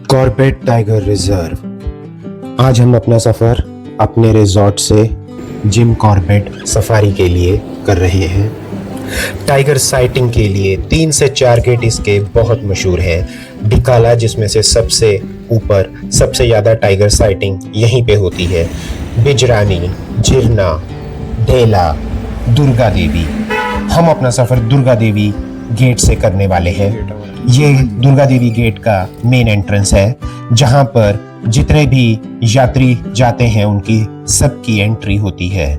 Corbett tiger reserve. आज हम अपना सफ़र अपने रिजॉर्ट से जिम कॉर्बेट सफारी के लिए कर रहे हैं। टाइगर साइटिंग के लिए 3 से 4 गेट इसके बहुत मशहूर हैं। डिकाला, जिसमें से सबसे ऊपर सबसे ज़्यादा टाइगर साइटिंग यहीं पे होती है। बिजरानी, झिरना, ढेला, दुर्गा देवी। हम अपना सफ़र दुर्गा देवी गेट से करने वाले हैं। ये दुर्गा देवी गेट का मेन एंट्रेंस है, जहां पर जितने भी यात्री जाते हैं उनकी सबकी एंट्री होती है।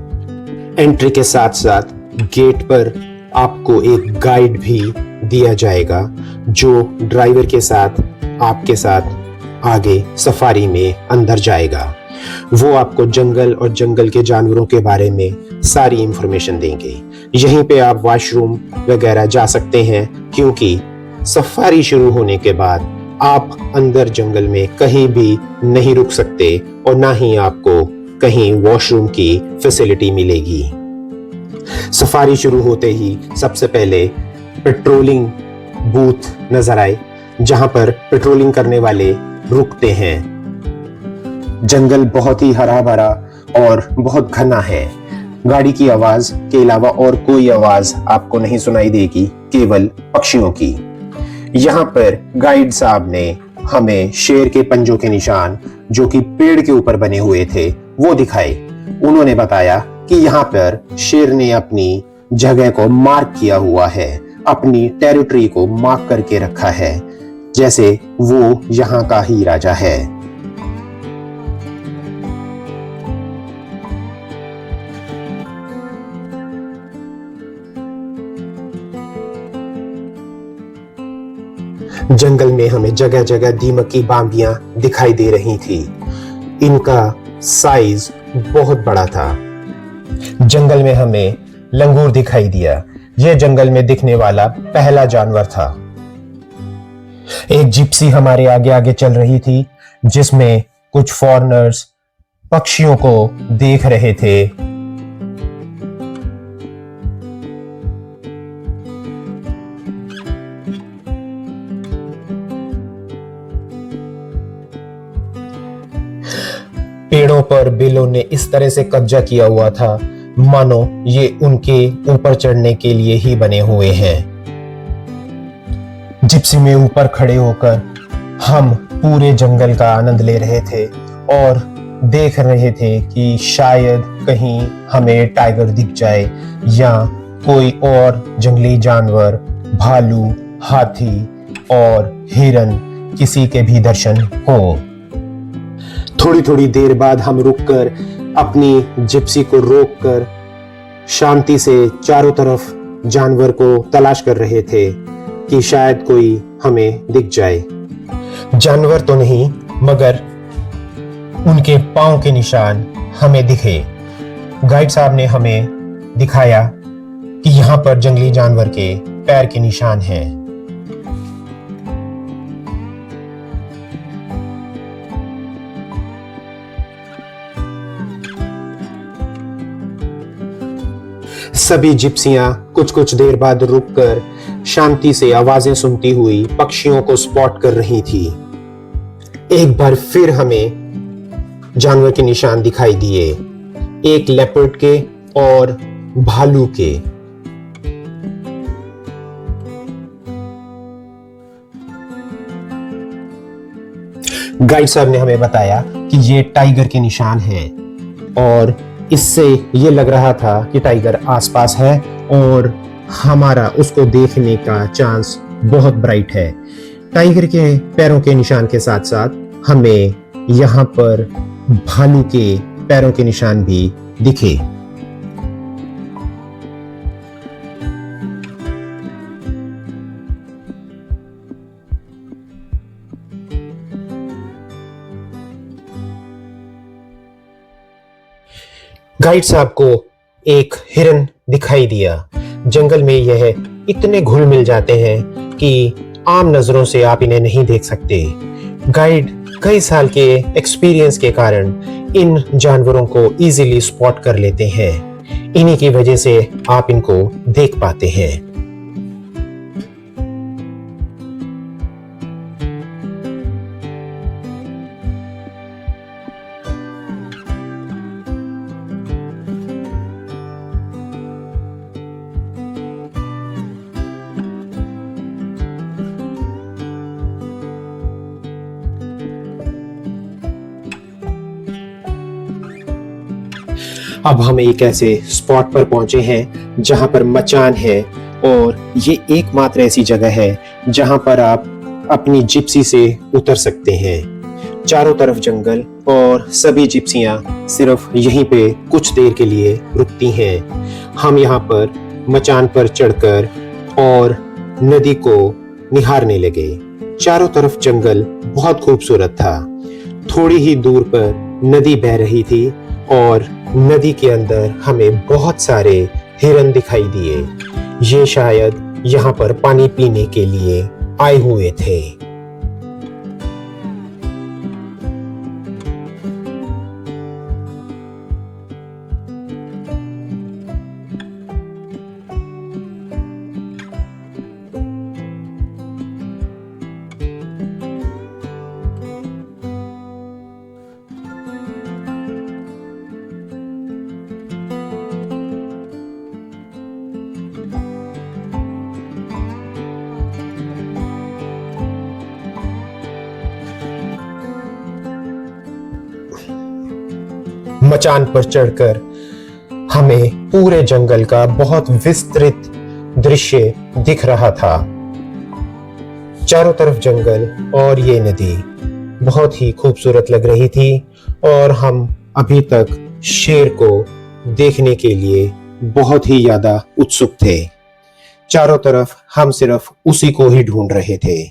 एंट्री के साथ साथ गेट पर आपको एक गाइड भी दिया जाएगा, जो ड्राइवर के साथ आपके साथ आगे सफारी में अंदर जाएगा। वो आपको जंगल और जंगल के जानवरों के बारे में सारी इंफॉर्मेशन देंगे। यहीं पे आप वॉशरूम वगैरह जा सकते हैं, क्योंकि सफारी शुरू होने के बाद आप अंदर जंगल में कहीं भी नहीं रुक सकते और ना ही आपको कहीं वॉशरूम की फैसिलिटी मिलेगी। सफारी शुरू होते ही सबसे पहले पेट्रोलिंग बूथ नजर आए, जहां पर पेट्रोलिंग करने वाले रुकते हैं। जंगल बहुत ही हरा भरा और बहुत घना है। गाड़ी की आवाज के अलावा और कोई आवाज आपको नहीं सुनाई देगी, केवल पक्षियों की। यहाँ पर गाइड साहब ने हमें शेर के पंजों के निशान, जो कि पेड़ के ऊपर बने हुए थे, वो दिखाए। उन्होंने बताया कि यहाँ पर शेर ने अपनी जगह को मार्क किया हुआ है, अपनी टेरिटरी को मार्क करके रखा है, जैसे वो यहाँ का ही राजा है। जंगल में हमें जगह जगह दीमक की बांबियां दिखाई दे रही थी। इनका साइज बहुत बड़ा था। जंगल में हमें लंगूर दिखाई दिया। यह जंगल में दिखने वाला पहला जानवर था। एक जिप्सी हमारे आगे आगे चल रही थी, जिसमें कुछ फॉरेनर्स पक्षियों को देख रहे थे। पेड़ों पर बिलों ने इस तरह से कब्जा किया हुआ था, मानो ये उनके ऊपर चढ़ने के लिए ही बने हुए हैं। जिप्सी में ऊपर खड़े होकर हम पूरे जंगल का आनंद ले रहे थे और देख रहे थे कि शायद कहीं हमें टाइगर दिख जाए या कोई और जंगली जानवर, भालू, हाथी और हिरन, किसी के भी दर्शन हो। थोड़ी थोड़ी देर बाद हम रुककर अपनी जिप्सी को रोककर शांति से चारों तरफ जानवर को तलाश कर रहे थे कि शायद कोई हमें दिख जाए। जानवर तो नहीं, मगर उनके पांव के निशान हमें दिखे। गाइड साहब ने हमें दिखाया कि यहाँ पर जंगली जानवर के पैर के निशान हैं। सभी जिप्सियां कुछ कुछ देर बाद रुककर शांति से आवाजें सुनती हुई पक्षियों को स्पॉट कर रही थी। एक बार फिर हमें जानवर के निशान दिखाई दिए, एक लेपर्ड के और भालू के। गाइड साहब ने हमें बताया कि ये टाइगर के निशान हैं और इससे ये लग रहा था कि टाइगर आसपास है और हमारा उसको देखने का चांस बहुत ब्राइट है। टाइगर के पैरों के निशान के साथ साथ हमें यहाँ पर भालू के पैरों के निशान भी दिखे। गाइड साहब को एक हिरन दिखाई दिया। जंगल में यह इतने घुल मिल जाते हैं कि आम नजरों से आप इन्हें नहीं देख सकते। गाइड कई साल के एक्सपीरियंस के कारण इन जानवरों को इजीली स्पॉट कर लेते हैं। इन्हीं की वजह से आप इनको देख पाते हैं। अब हम एक ऐसे स्पॉट पर पहुंचे हैं जहां पर मचान है, और ये एकमात्र ऐसी जगह है जहां पर आप अपनी जिप्सी से उतर सकते हैं। चारों तरफ जंगल, और सभी जिप्सियां सिर्फ यहीं पे कुछ देर के लिए रुकती हैं। हम यहाँ पर मचान पर चढ़कर और नदी को निहारने लगे। चारों तरफ जंगल बहुत खूबसूरत था। थोड़ी ही दूर पर नदी बह रही थी, और नदी के अंदर हमें बहुत सारे हिरन दिखाई दिए। ये शायद यहाँ पर पानी पीने के लिए आए हुए थे। मचान पर चढ़कर हमें पूरे जंगल का बहुत विस्तृत दृश्य दिख रहा था। चारों तरफ जंगल और ये नदी बहुत ही खूबसूरत लग रही थी, और हम अभी तक शेर को देखने के लिए बहुत ही ज्यादा उत्सुक थे। चारों तरफ हम सिर्फ उसी को ही ढूंढ रहे थे।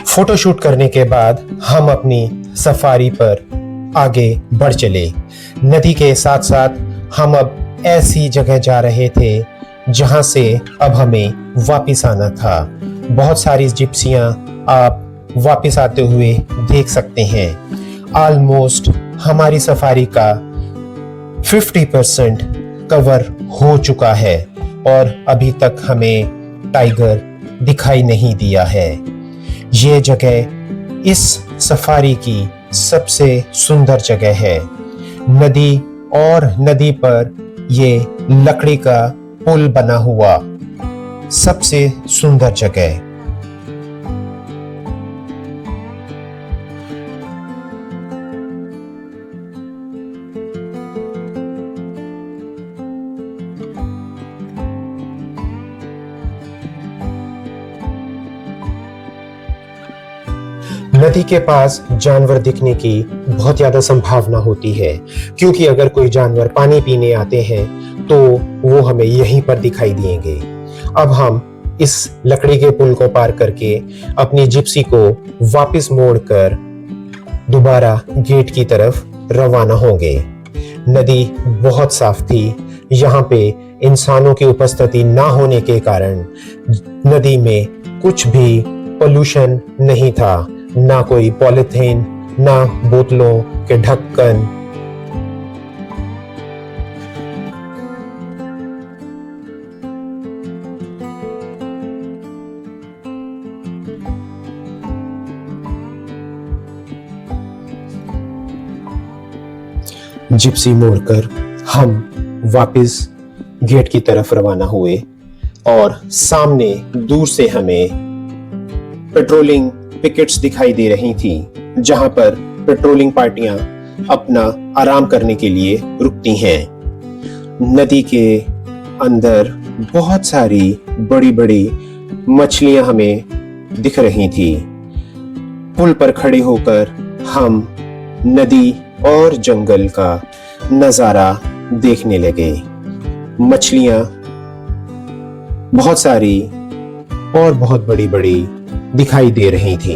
फोटोशूट करने के बाद हम अपनी सफारी पर आगे बढ़ चले। नदी के साथ साथ हम अब ऐसी जगह जा रहे थे जहां से अब हमें वापस आना था। बहुत सारी जिप्सियां आप वापस आते हुए देख सकते हैं। ऑलमोस्ट हमारी सफारी का 50% कवर हो चुका है, और अभी तक हमें टाइगर दिखाई नहीं दिया है। ये जगह इस सफारी की सबसे सुंदर जगह है। नदी, और नदी पर ये लकड़ी का पुल बना हुआ सबसे सुंदर जगह। नदी के पास जानवर दिखने की बहुत ज्यादा संभावना होती है, क्योंकि अगर कोई जानवर पानी पीने आते हैं तो वो हमें यहीं पर दिखाई देंगे। अब हम इस लकड़ी के पुल को पार करके अपनी जिप्सी को वापस मोड़कर दोबारा गेट की तरफ रवाना होंगे। नदी बहुत साफ थी। यहाँ पे इंसानों की उपस्थिति ना होने के कारण नदी में कुछ भी पोल्यूशन नहीं था, ना कोई पॉलिथीन, ना बोतलों के ढक्कन। जिप्सी मोड़कर हम वापस गेट की तरफ रवाना हुए, और सामने दूर से हमें पेट्रोलिंग पिकेट्स दिखाई दे रही थी, जहां पर पेट्रोलिंग पार्टियां अपना आराम करने के लिए रुकती हैं। नदी के अंदर बहुत सारी बड़ी बड़ी मछलियां हमें दिख रही थी। पुल पर खड़े होकर हम नदी और जंगल का नजारा देखने लगे। मछलियां बहुत सारी और बहुत बड़ी बड़ी दिखाई दे रही थी।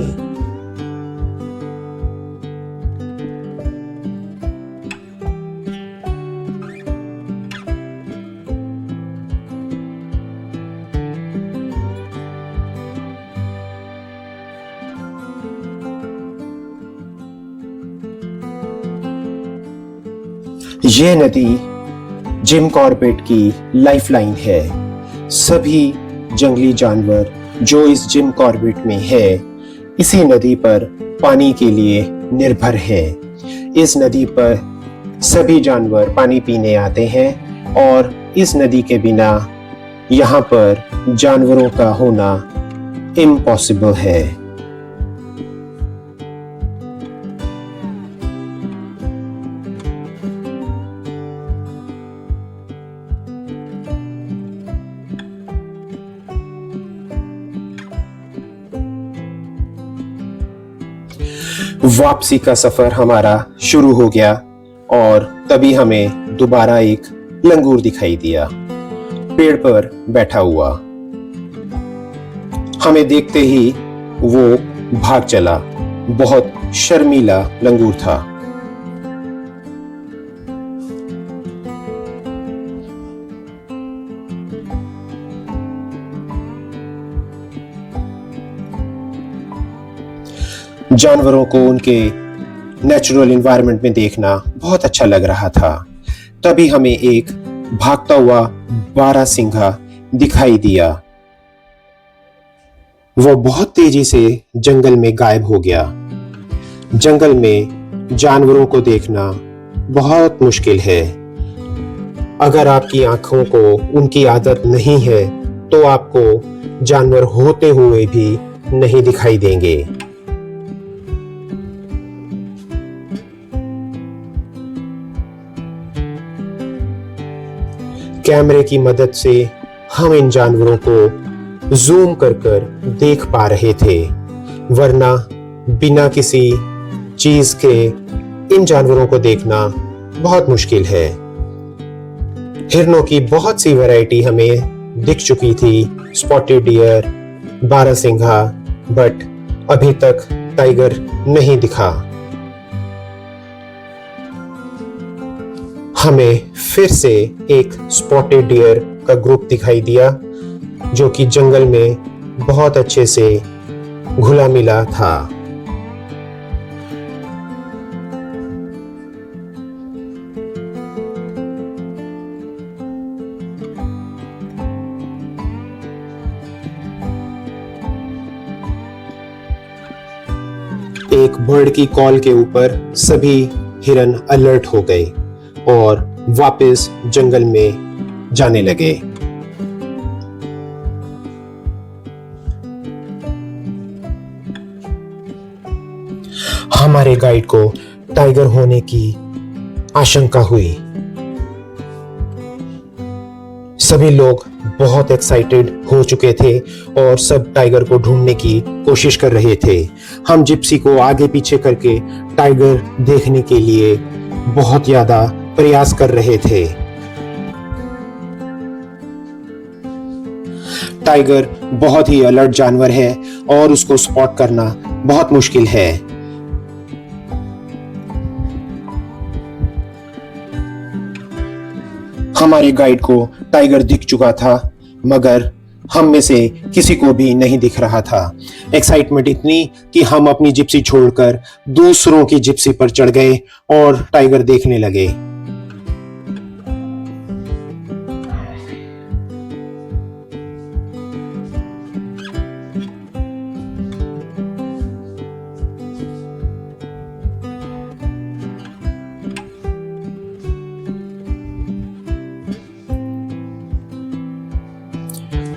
ये नदी जिम कॉर्बेट की लाइफलाइन है। सभी जंगली जानवर जो इस जिम कॉर्बेट में है, इसी नदी पर पानी के लिए निर्भर है। इस नदी पर सभी जानवर पानी पीने आते हैं, और इस नदी के बिना यहाँ पर जानवरों का होना इम्पॉसिबल है। वापसी का सफर हमारा शुरू हो गया और तभी हमें दोबारा एक लंगूर दिखाई दिया, पेड़ पर बैठा हुआ। हमें देखते ही वो भाग चला। बहुत शर्मीला लंगूर था। जानवरों को उनके नेचुरल एनवायरनमेंट में देखना बहुत अच्छा लग रहा था। तभी हमें एक भागता हुआ बारहसिंघा दिखाई दिया। वो बहुत तेजी से जंगल में गायब हो गया। जंगल में जानवरों को देखना बहुत मुश्किल है। अगर आपकी आंखों को उनकी आदत नहीं है तो आपको जानवर होते हुए भी नहीं दिखाई देंगे। कैमरे की मदद से हम इन जानवरों को जूम कर देख पा रहे थे, वरना बिना किसी चीज के इन जानवरों को देखना बहुत मुश्किल है। हिरणों की बहुत सी वैरायटी हमें दिख चुकी थी, स्पॉटेड डियर, बारहसिंघा, बट अभी तक टाइगर नहीं दिखा। हमें फिर से एक स्पॉटेड डियर का ग्रुप दिखाई दिया जो कि जंगल में बहुत अच्छे से घुला मिला था। एक बर्ड की कॉल के ऊपर सभी हिरन अलर्ट हो गए और वापस जंगल में जाने लगे। हमारे गाइड को टाइगर होने की आशंका हुई। सभी लोग बहुत एक्साइटेड हो चुके थे और सब टाइगर को ढूंढने की कोशिश कर रहे थे। हम जिप्सी को आगे पीछे करके टाइगर देखने के लिए बहुत ज्यादा प्रयास कर रहे थे। टाइगर बहुत ही अलर्ट जानवर है और उसको स्पॉट करना बहुत मुश्किल है। हमारे गाइड को टाइगर दिख चुका था, मगर हम में से किसी को भी नहीं दिख रहा था। एक्साइटमेंट इतनी कि हम अपनी जिप्सी छोड़कर दूसरों की जिप्सी पर चढ़ गए और टाइगर देखने लगे।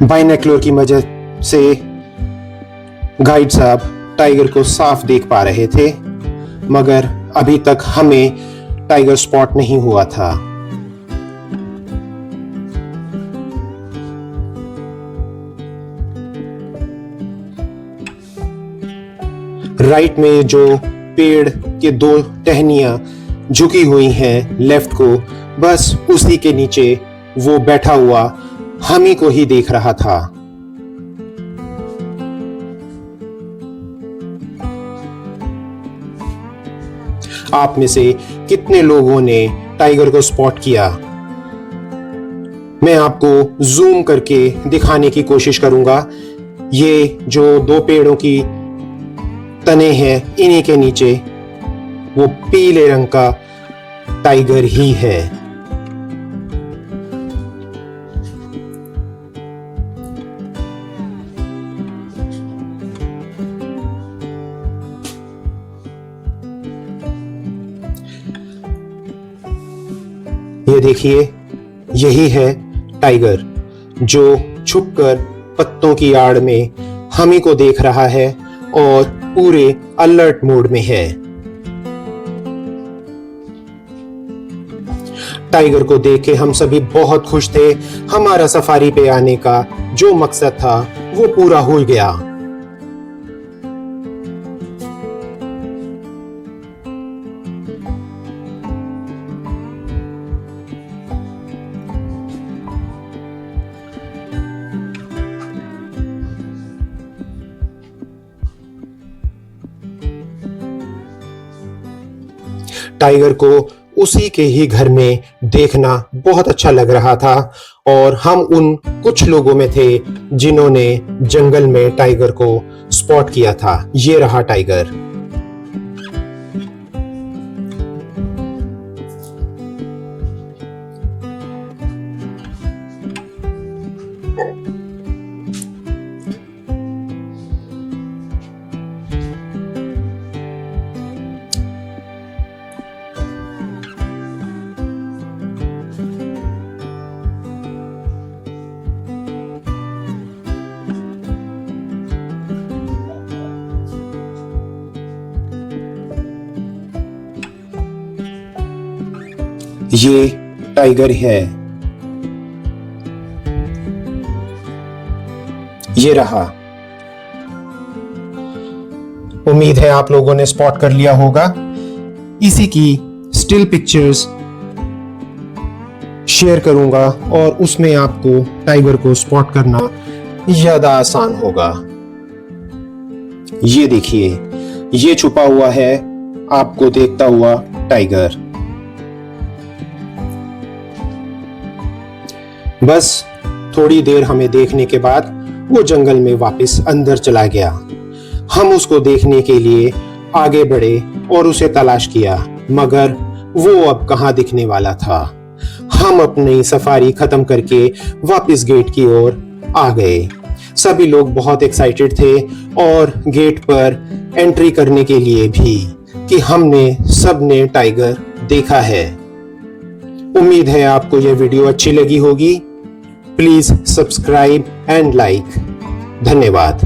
बाइनोक्यूलर की मदद से गाइड साहब टाइगर को साफ देख पा रहे थे, मगर अभी तक हमें टाइगर स्पॉट नहीं हुआ था। राइट में जो पेड़ के दो टहनियां झुकी हुई हैं लेफ्ट को, बस उसी के नीचे वो बैठा हुआ हम ही को ही देख रहा था। आप में से कितने लोगों ने टाइगर को स्पॉट किया? मैं आपको जूम करके दिखाने की कोशिश करूंगा। ये जो दो पेड़ों की तने हैं, इन्हीं के नीचे वो पीले रंग का टाइगर ही है। ये देखिए, यही है टाइगर जो छुपकर पत्तों की आड़ में हम ही को देख रहा है और पूरे अलर्ट मोड में है। टाइगर को देख के हम सभी बहुत खुश थे। हमारा सफारी पे आने का जो मकसद था वो पूरा हो गया। टाइगर को उसी के ही घर में देखना बहुत अच्छा लग रहा था और हम उन कुछ लोगों में थे जिन्होंने जंगल में टाइगर को स्पॉट किया था। ये रहा टाइगर। ये टाइगर है। ये रहा। उम्मीद है आप लोगों ने स्पॉट कर लिया होगा। इसी की स्टिल पिक्चर्स शेयर करूंगा और उसमें आपको टाइगर को स्पॉट करना ज्यादा आसान होगा। ये देखिए, ये छुपा हुआ है आपको देखता हुआ टाइगर। बस थोड़ी देर हमें देखने के बाद वो जंगल में वापस अंदर चला गया। हम उसको देखने के लिए आगे बढ़े और उसे तलाश किया, मगर वो अब कहाँ दिखने वाला था। हम अपनी सफारी खत्म करके वापस गेट की ओर आ गए। सभी लोग बहुत एक्साइटेड थे और गेट पर एंट्री करने के लिए भी कि हमने सबने टाइगर देखा है। उम्मीद है आपको यह वीडियो अच्छी लगी होगी। Please subscribe and like. धन्यवाद।